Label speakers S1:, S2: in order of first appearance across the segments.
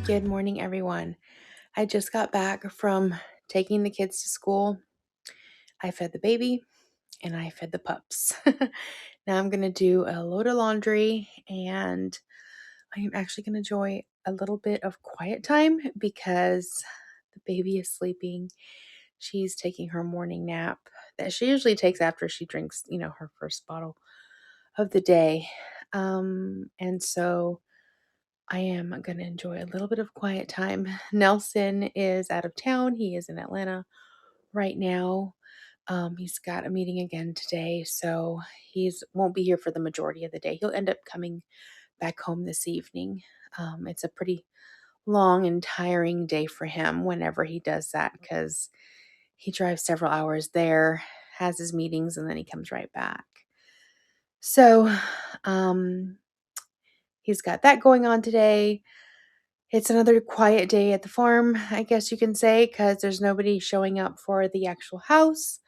S1: Good morning, everyone. I just got back from taking the kids to school. I fed the baby and I fed the pups. Now I'm going to do a load of laundry and I am actually going to enjoy a little bit of quiet time because the baby is sleeping. She's taking her morning nap that she usually takes after she drinks, her first bottle of the day. And so I am going to enjoy a little bit of quiet time. Nelson is out of town. He is in Atlanta right now. He's got a meeting again today, so he's won't be here for the majority of the day. He'll end up coming back home this evening. It's a pretty long and tiring day for him whenever he does that because he drives several hours there, has his meetings, and then he comes right back. So, he's got that going on today. It's another quiet day at the farm, I guess you can say, because there's nobody showing up for the actual house.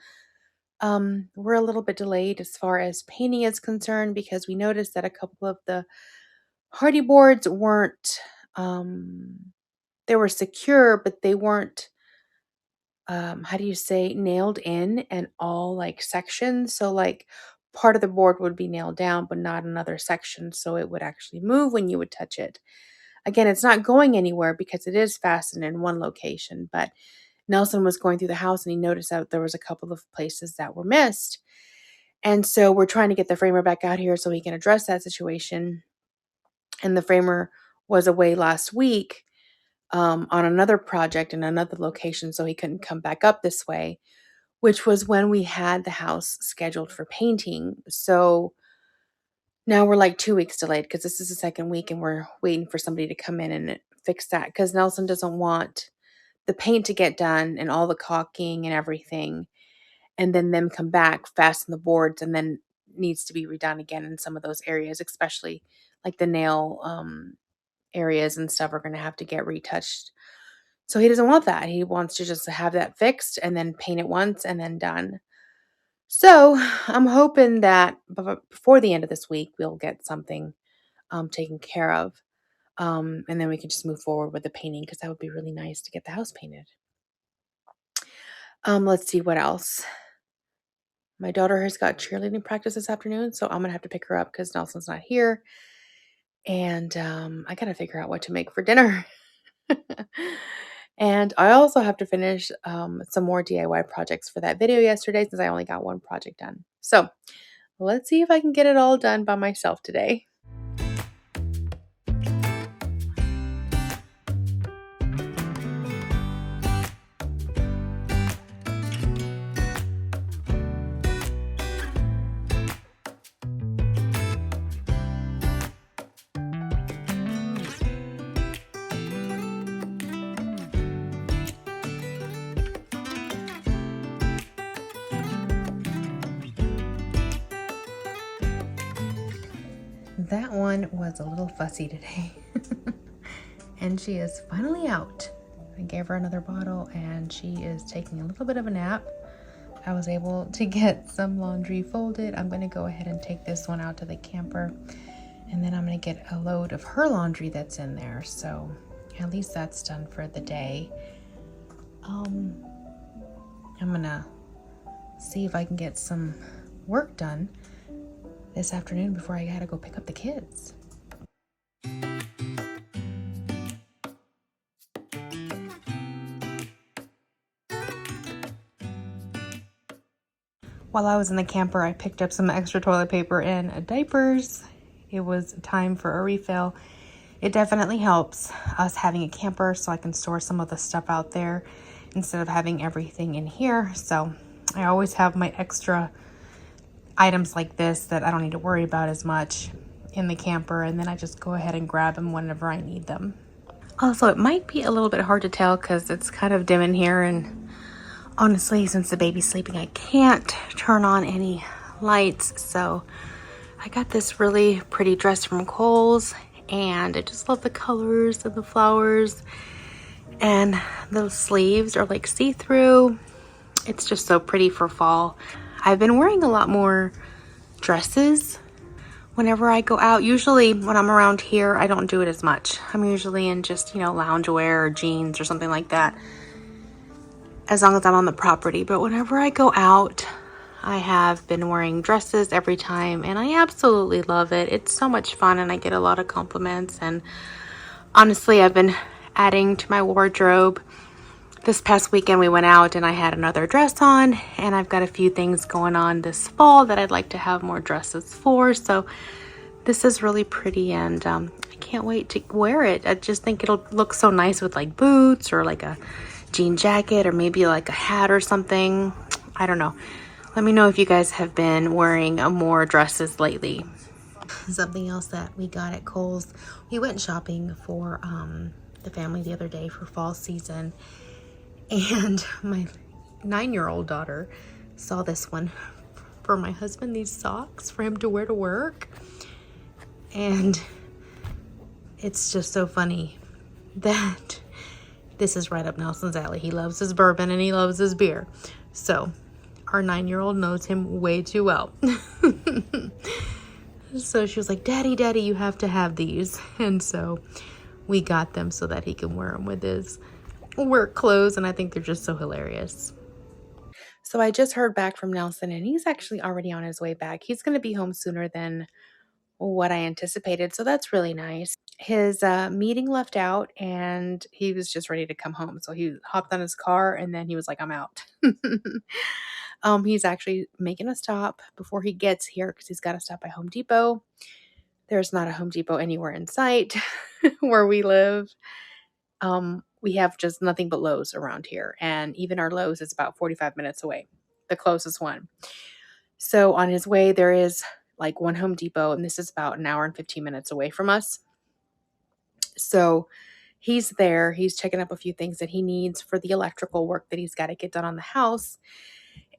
S1: We're a little bit delayed as far as painting is concerned because we noticed that a couple of the hardy boards weren't, they were secure, but they weren't, nailed in and all like sections. So like part of the board would be nailed down, but not another section. So it would actually move when you would touch it. Again, it's not going anywhere because it is fastened in one location, but Nelson was going through the house and he noticed that there was a couple of places that were missed. And so we're trying to get the framer back out here so he can address that situation. And the framer was away last week on another project in another location, so he couldn't come back up this way, which was when we had the house scheduled for painting. So now we're like 2 weeks delayed because this is the second week and we're waiting for somebody to come in and fix that because Nelson doesn't want the paint to get done and all the caulking and everything and then them come back, fasten the boards, and then needs to be redone again in some of those areas, especially like the nail areas and stuff are going to have to get retouched. So he doesn't want that. He wants to just have that fixed and then paint it once and then done. So I'm hoping that before the end of this week, we'll get something taken care of. And then we can just move forward with the painting because that would be really nice to get the house painted. Let's see what else. My daughter has got cheerleading practice this afternoon, so I'm going to have to pick her up because Nelson's not here. And I got to figure out what to make for dinner. And I also have to finish some more DIY projects for that video yesterday since I only got one project done. So let's see if I can get it all done by myself today. That one was a little fussy today. And she is finally out. I gave her another bottle and she is taking a little bit of a nap. I was able to get some laundry folded. I'm going to go ahead and take this one out to the camper. And then I'm going to get a load of her laundry that's in there. So at least that's done for the day. I'm going to see if I can get some work done this afternoon before I gotta go pick up the kids. While I was in the camper, I picked up some extra toilet paper and diapers. It was time for a refill. It definitely helps us having a camper so I can store some of the stuff out there instead of having everything in here. So I always have my extra items like this that I don't need to worry about as much in the camper, and then I just go ahead and grab them whenever I need them. Also, it might be a little bit hard to tell because it's kind of dim in here, and honestly, since the baby's sleeping, I can't turn on any lights. So I got this really pretty dress from Kohl's, and I just love the colors of the flowers, and the sleeves are like see-through. It's just so pretty for fall. I've been wearing a lot more dresses whenever I go out, usually when I'm around here, I don't do it as much. I'm usually in just, loungewear or jeans or something like that, as long as I'm on the property. But whenever I go out, I have been wearing dresses every time, and I absolutely love it. It's so much fun, and I get a lot of compliments. And honestly, I've been adding to my wardrobe. This past weekend we went out and I had another dress on, and I've got a few things going on this fall that I'd like to have more dresses for. So this is really pretty, and I can't wait to wear it. I just think it'll look so nice with like boots or like a jean jacket or maybe like a hat or something. I don't know. Let me know if you guys have been wearing more dresses lately. Something else that we got at Kohl's, we went shopping for the family the other day for fall season, and my 9-year-old daughter saw this one for my husband, these socks for him to wear to work. And it's just so funny that this is right up Nelson's alley. He loves his bourbon and he loves his beer. So our 9-year-old knows him way too well. So she was like, Daddy, Daddy, you have to have these. And so we got them so that he can wear them with his work clothes. And I think they're just so hilarious. So I just heard back from Nelson, and he's actually already on his way back. He's going to be home sooner than what I anticipated. So that's really nice. His meeting left out and he was just ready to come home. So he hopped on his car and then he was like, I'm out. He's actually making a stop before he gets here because he's got to stop by Home Depot. There's not a Home Depot anywhere in sight where we live. We have just nothing but Lowe's around here. And even our Lowe's is about 45 minutes away, the closest one. So on his way, there is like one Home Depot, and this is about an hour and 15 minutes away from us. So he's there. He's checking up a few things that he needs for the electrical work that he's got to get done on the house.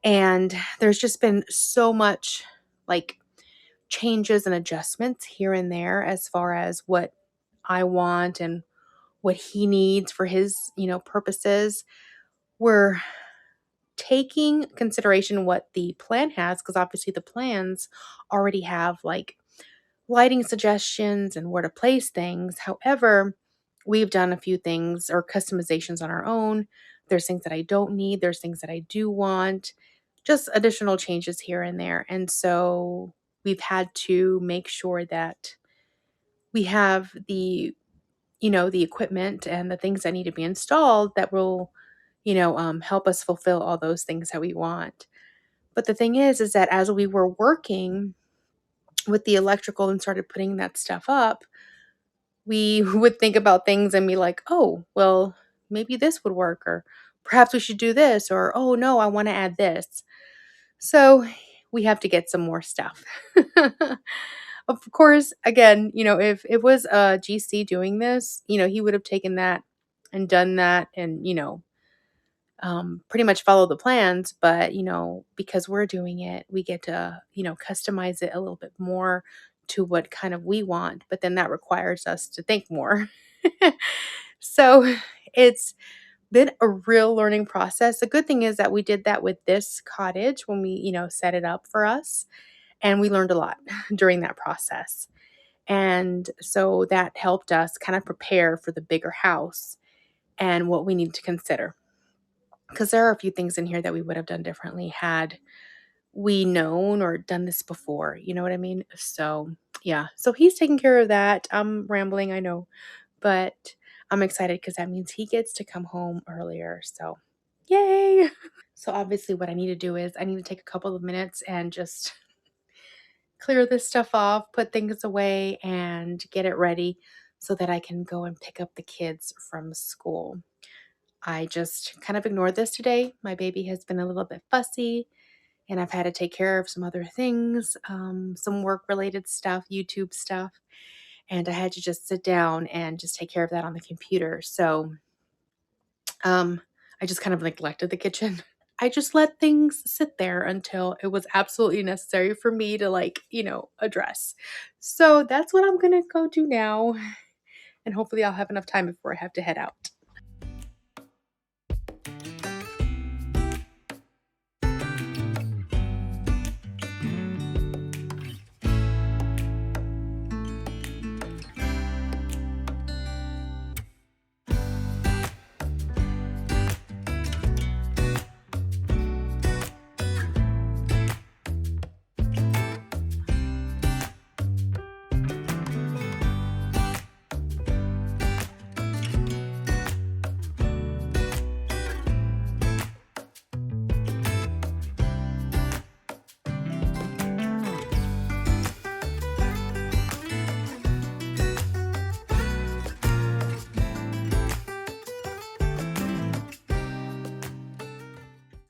S1: And there's just been so much like changes and adjustments here and there as far as what I want and what he needs for his, purposes. We're taking consideration what the plan has, because obviously the plans already have like lighting suggestions and where to place things. However, we've done a few things or customizations on our own. There's things that I don't need. There's things that I do want. Just additional changes here and there. And so we've had to make sure that we have the equipment and the things that need to be installed that will, help us fulfill all those things that we want. But the thing is that as we were working with the electrical and started putting that stuff up, we would think about things and be like, oh, well, maybe this would work, or perhaps we should do this, or, oh, no, I want to add this. So we have to get some more stuff. Of course, again, if it was a GC doing this, he would have taken that and done that and, pretty much follow the plans. But, because we're doing it, we get to, customize it a little bit more to what kind of we want. But then that requires us to think more. So it's been a real learning process. The good thing is that we did that with this cottage when we, set it up for us. And we learned a lot during that process. And so that helped us kind of prepare for the bigger house and what we need to consider. Because there are a few things in here that we would have done differently had we known or done this before. You know what I mean? So, yeah. So he's taking care of that. I'm rambling, I know. But I'm excited because that means he gets to come home earlier. So, yay. So obviously what I need to do is I need to take a couple of minutes and just clear this stuff off, put things away, and get it ready so that I can go and pick up the kids from school. I just kind of ignored this today. My baby has been a little bit fussy, and I've had to take care of some other things, some work-related stuff, YouTube stuff, and I had to just sit down and just take care of that on the computer. So I just kind of neglected the kitchen. I just let things sit there until it was absolutely necessary for me to address. So that's what I'm going to go do now. And hopefully I'll have enough time before I have to head out.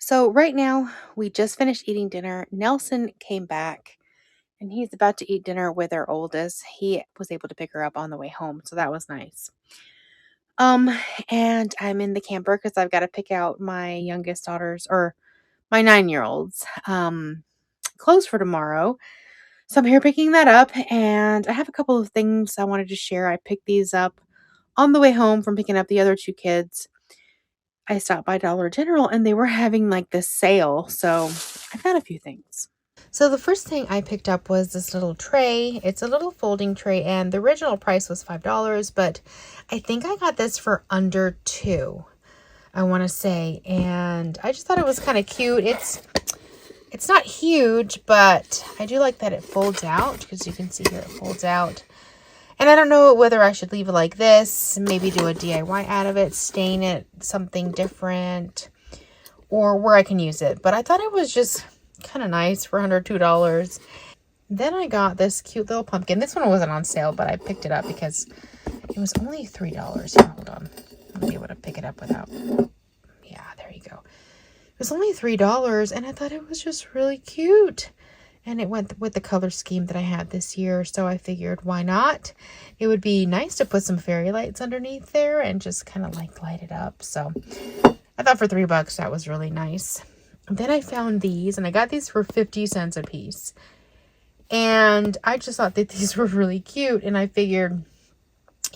S1: So right now, we just finished eating dinner. Nelson came back and he's about to eat dinner with our oldest. He was able to pick her up on the way home, so that was nice. Um, and I'm in the camper because I've got to pick out my youngest daughter's or my 9-year-old's clothes for tomorrow. So I'm here picking that up, and I have a couple of things I wanted to share. I picked these up on the way home from picking up the other two kids. I stopped by Dollar General and they were having like this sale. So I got a few things. So the first thing I picked up was this little tray. It's a little folding tray and the original price was $5, but I think I got this for under $2, I want to say. And I just thought it was kind of cute. It's not huge, but I do like that it folds out because you can see here it folds out. And I don't know whether I should leave it like this, maybe do a DIY out of it, stain it something different, or where I can use it. But I thought it was just kind of nice for under $2. Then I got this cute little pumpkin. This one wasn't on sale, but I picked it up because it was only $3. Here, hold on. I'll be able to pick it up without... Yeah, there you go. It was only $3, and I thought it was just really cute. And it went with the color scheme that I had this year, so I figured, why not? It would be nice to put some fairy lights underneath there and just kind of like light it up. So I thought for $3 that was really nice. And then I found these, and I got these for 50 cents a piece. And I just thought that these were really cute, and I figured,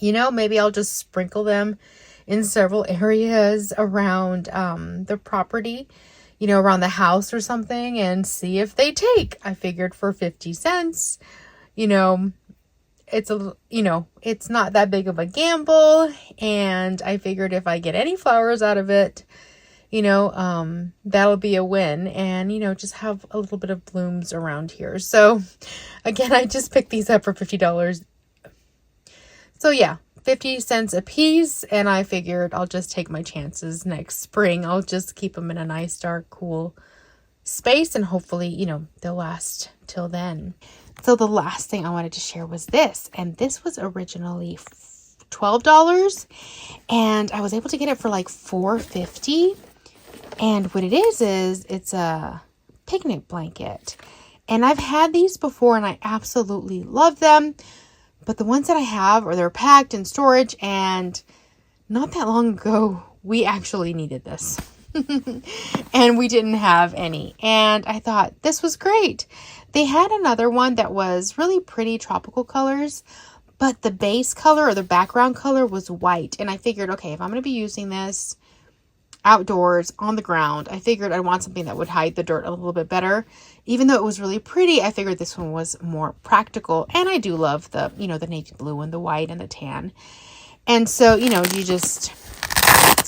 S1: you know, maybe I'll just sprinkle them in several areas around the property, you know, around the house or something, and see if they take. I figured for 50 cents, you know, it's not that big of a gamble. And I figured if I get any flowers out of it, you know, that'll be a win, and, you know, just have a little bit of blooms around here. So again, I just picked these up for $50. So yeah, 50 cents a piece, and I figured I'll just take my chances next spring. I'll just keep them in a nice, dark, cool space, and hopefully, you know, they'll last till then. So the last thing I wanted to share was this, and this was originally $12, and I was able to get it for like $4.50. And what it is it's a picnic blanket. And I've had these before, and I absolutely love them. But the ones that I have, they're packed in storage, and not that long ago, we actually needed this. And we didn't have any. And I thought this was great. They had another one that was really pretty tropical colors, but the base color or the background color was white. And I figured, okay, if I'm going to be using this outdoors on the ground, I figured I'd want something that would hide the dirt a little bit better. Even though it was really pretty, I figured this one was more practical. And I do love the, you know, the navy blue and the white and the tan. And so, you know, it's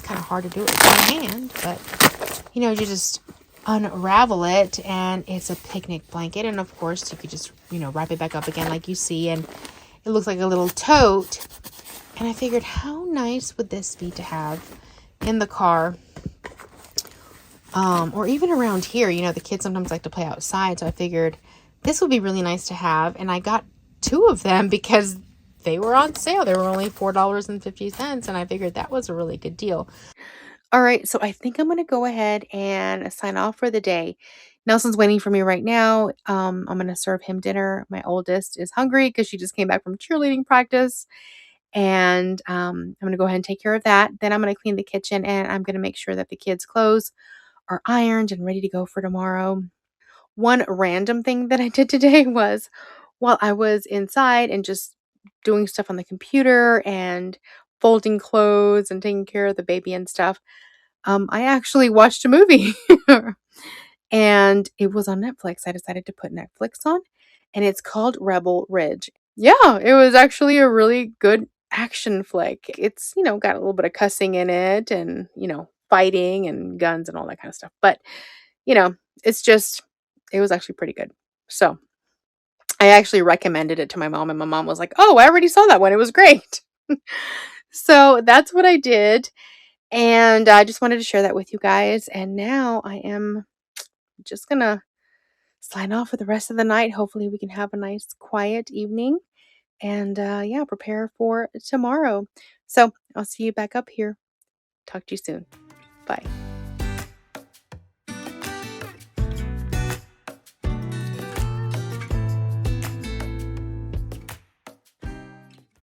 S1: kind of hard to do it with my hand, but, you know, you just unravel it, and it's a picnic blanket. And of course, you could just, you know, wrap it back up again like you see, and it looks like a little tote. And I figured, how nice would this be to have in the car, or even around here. You know, the kids sometimes like to play outside, so I figured this would be really nice to have. And I got 2 of them because they were on sale. They were only $4.50, and I figured that was a really good deal. All right, so I think I'm going to go ahead and sign off for the day. Nelson's waiting for me right now. I'm going to serve him dinner. My oldest is hungry because she just came back from cheerleading practice. And I'm going to go ahead and take care of that. Then I'm going to clean the kitchen, and I'm going to make sure that the kids' clothes are ironed and ready to go for tomorrow. One random thing that I did today was, while I was inside and just doing stuff on the computer and folding clothes and taking care of the baby and stuff, I actually watched a movie. And it was on Netflix. I decided to put Netflix on, and it's called Rebel Ridge. Yeah, it was actually a really good action flick. It's, you know, got a little bit of cussing in it, and, you know, fighting and guns and all that kind of stuff. But, you know, it was actually pretty good. So I actually recommended it to my mom, and my mom was like, "Oh, I already saw that one. It was great." So that's what I did. And I just wanted to share that with you guys. And now I am just going to sign off for the rest of the night. Hopefully, we can have a nice, quiet evening, and yeah, prepare for tomorrow. So I'll see you back up here. Talk to you soon. Bye.